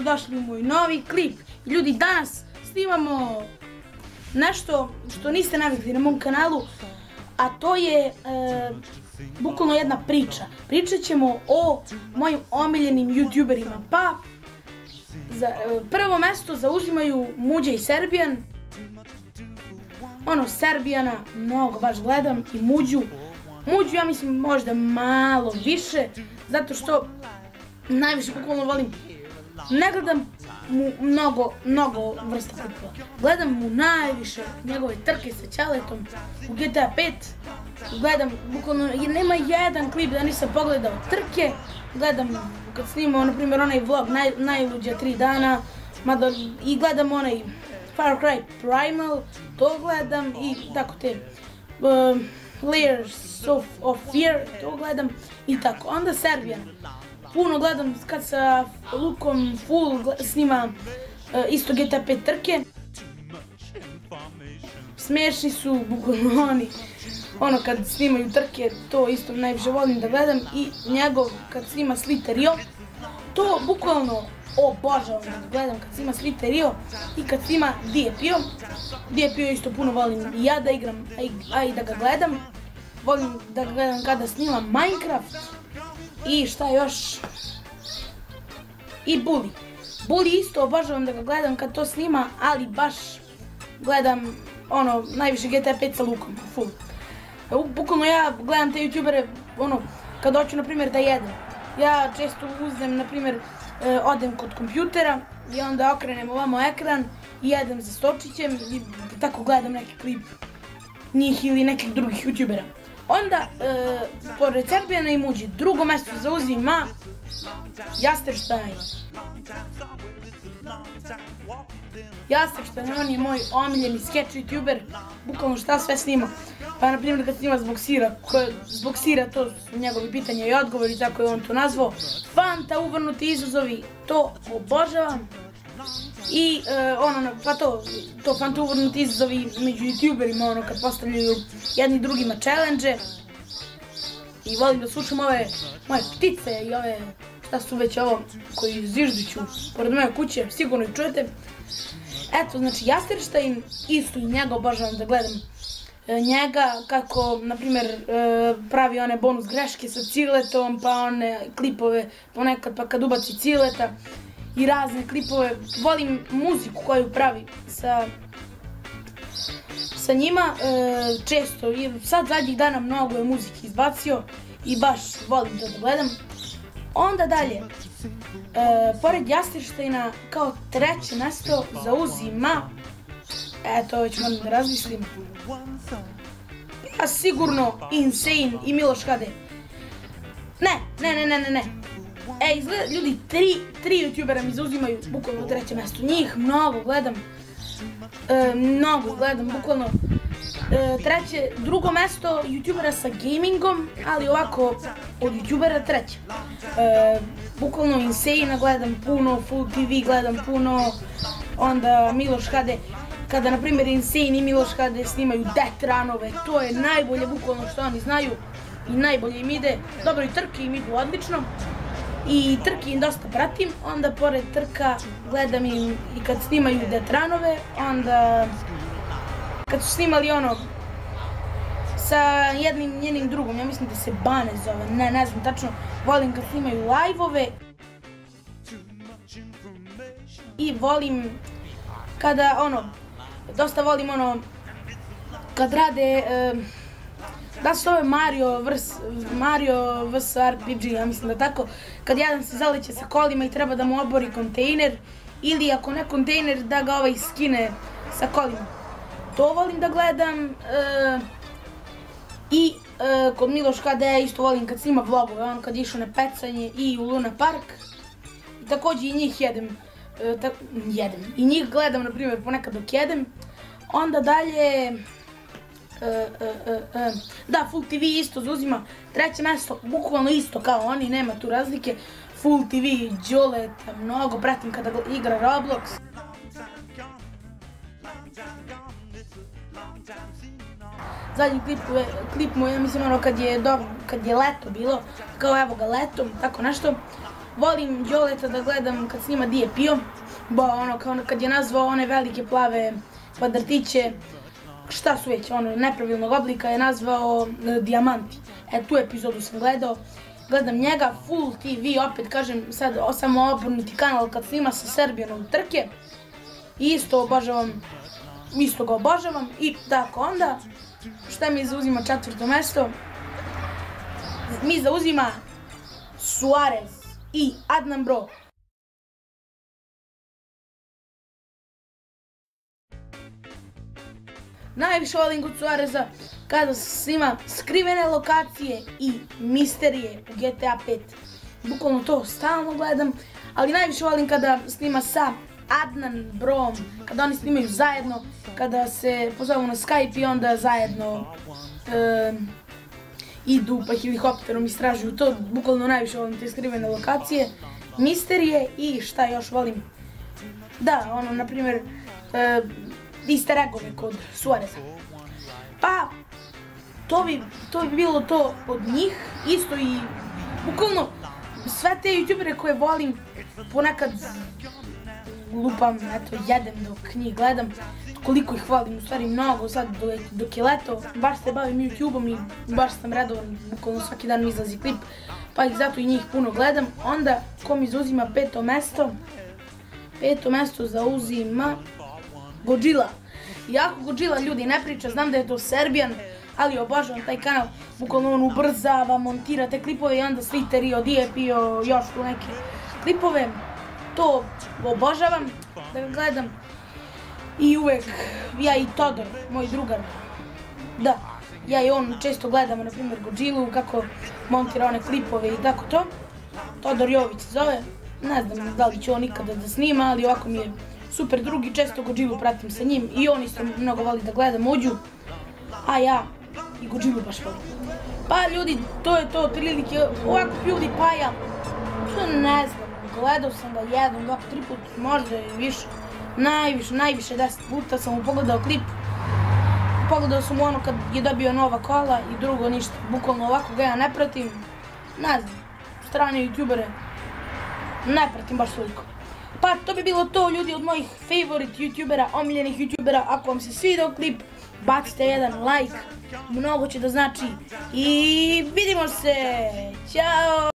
dobrodošli u moj novi klip. Ljudi, danas snimamo nešto što niste navikli na mom kanalu, a to je bukvalno jedna priča. Pričat ćemo o mojim omiljenim youtuberima, pa prvo mesto zauzimaju Muđa i Serbijan. Serbijana mnogo baš gledam i Muđu ja mislim možda malo više, zato što najviše bukvalno volim, ne gledam mu mnogo vrsta klipova, gledam mu najviše njegove trke sa Ćaletom u GTA 5, gledam bukvalno, nema jedan klip da nisam pogledao trke, gledam kad snimao na primjer onaj vlog najluđa 3 dana, i gledam onaj Far Cry Primal, to gledam i tako te Layers of Fear, to gledam i tako. Onda Serbijan, puno gledam kad sa Lukom Full snima isto GTA 5 trke. Smiješni su bukvalno oni, kad snimaju trke, to isto najviše volim da gledam, i njegov kad snima Slite Rio, to bukvalno obožavam da gledam kad snima Slite Rio i kad snima Dijepio isto puno volim i ja da igram, a i da ga gledam. Volim da ga gledam kada snima Minecraft i šta još, i Bully isto obožavam da ga gledam kad to snima, ali baš gledam najviše GTA 5 sa Lukom Full. Bukvalno ja gledam te youtubere kad hoću na primjer da jedem. Ja često uzmem na primjer, odem kod kompjutera i onda okrenem ovamo ekran i jedem za stočićem i tako gledam neki klip njih ili nekih drugih youtubera. Onda, pored Serbijana i Muđi, drugo mjesto zauzima Jasterstein. Jasterstein, on je moj omiljeni sketch youtuber, bukvalno šta sve snima. Pa na primjer kad snima zbog sira, to su njegovi pitanja i odgovori, tako je on to nazvao. Fanta uvrnuti izazovi, to obožavam. I to Fanta uvrnuti izazovi među youtuberima, kad postavljaju jedni drugima challenge. I volim da slušam ove moje ptice i ove, šta su već ovo, koji zvižduću pored moje kuće, sigurno ih čujete. Eto, znači Jasterstein, isto i njega obožavam da gledam. Njega kako, na primjer, pravi one bonus greške sa Ciletom, pa one klipove ponekad pa kad ubaci Cileta i razne klipove. Volim muziku koju pravi sa njima, često, sad zadnjih dana mnogo je muzike izbacio i baš volim to da gledam. Onda dalje, pored Jastersteina kao treće mjesto zauzima, eto već moram da razmislim, pa sigurno Insane i Miloš HD. Ne. Izgleda, ljudi, tri youtubera mi zauzimaju bukvalno treće mjesto. Njih mnogo gledam, bukvalno. Drugo mjesto youtubera sa gamingom, ali ovako od youtubera treće. Bukvalno Insane gledam puno, Full TV gledam puno, onda Miloš HD. Kada na primjer Insane i Miloš HD snimaju death runove, to je najbolje bukvalno što oni znaju i najbolje im ide. Dobro, i trke im idu odlično i trke im dosta pratim. Onda pored trka gledam im i kad snimaju death runove, onda kad su snimali sa jednim njenim drugom, ja mislim da se Bane zove, ne znam tačno, volim kad snimaju live-ove i volim kada dosta volim kad rade, da se zove Mario vs RPG, ja mislim da tako, kad jedan se zaleće sa kolima i treba da mu obori kontejner, ili ako ne kontejner da ga skine sa kolima. To volim da gledam. I kod Miloš HD isto volim kad snima vlogove, kad je išao na pecanje i u Luna Park. I također i njih jedem. I njih gledam, na primjer, ponekad dok jedem. Onda dalje, da, Full TV isto zauzima treće mjesto, bukvalno isto kao oni, nema tu razlike. Full TV, Đoleta, mnogo pratim kada igra Roblox. Zadnji klip mu, ja mislim kad je leto bilo, kao evo ga letom, tako nešto. Volim Đoleta da gledam kad snima Di je pio, ono kao kad je nazvao one velike plave kvadrtiće, šta su već, ono nepravilnog oblika je nazvao dijamanti. Tu epizodu sam gledam njega, Full TV, opet kažem sad samo obrnuti kanal kad snima sa Serbijanom trke. Isto ga obožavam i tako onda, šta mi zauzima 4. mesto? Mi zauzima Suarez i Adnan Bro. Najviše volim kod Suareza kada snima skrivene lokacije i misterije u GTA 5. Bukvalno to stalno gledam, ali najviše volim kada snima sa Adnan Brom, kada oni snimaju zajedno, kada se pozovu na Skype i onda zajedno idu pa helikopterom istražuju to. Bukvalno najviše volim te skrivene lokacije, misterije i šta još volim. Da, ono, na primjer, easter eggove kod Suareza. Pa, to bi bilo to od njih, isto i bukvalno sve te youtubere koje volim ponekad lupam, eto, jedem dok njih gledam, koliko ih volim, u stvari mnogo, sad dok je leto, baš se bavim YouTube-om i baš sam redovan, bukvalno svaki dan mi izlazi klip, pa ih zato i njih puno gledam. Onda, ko mi zauzima 5. mesto? 5. mesto zauzima Godzilla. Iako Godzilla ljudi ne priča, znam da je to Serbijan, ali obožavam taj kanal, bukvalno on ubrzava, montira te klipove i onda slite Rio Di je pio, još tu neke klipove. To obožavam da ga gledam i uvek, ja i Todor, moj drugar, da, ja i on često gledamo, na primjer, Godzillu, kako montira one klipove i tako to. Todor Jović se zove, ne znam da li će on ikada da snima, ali ovako mi je super drug i često Godzillu pratim sa njim i on isto mnogo voli da gleda Muđu, a ja i Godzillu baš volim. Pa ljudi, to je to otprilike, ovako PewDiePie-a, ne znam. Gledao sam ga 1, 2, 3 puta, možda i više, najviše 10 puta sam mu pogledao klip. Pogledao sam mu ono kad je dobio nova kola i drugo ništa, bukvalno ovako ga ja ne pratim. Ne znam, strane youtubere ne pratim baš toliko. Pa to bi bilo to ljudi od mojih favorite youtubera, omiljenih youtubera. Ako vam se svidao klip, bacite jedan like, mnogo će da znači i vidimo se, ćao!